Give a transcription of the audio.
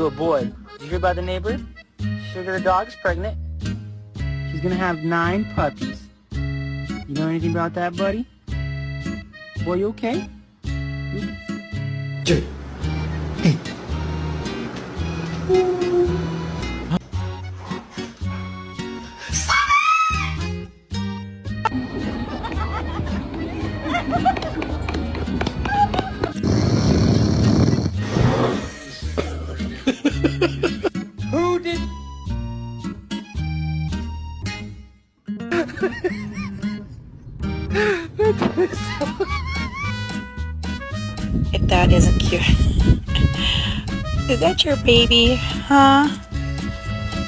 Good boy. Did you hear about the neighbor? Sugar the dog's pregnant. She's gonna have 9 puppies. You know anything about that, buddy? Boy, you okay? Jerry. Hey. Who did... If that isn't cute. Is that your baby, huh?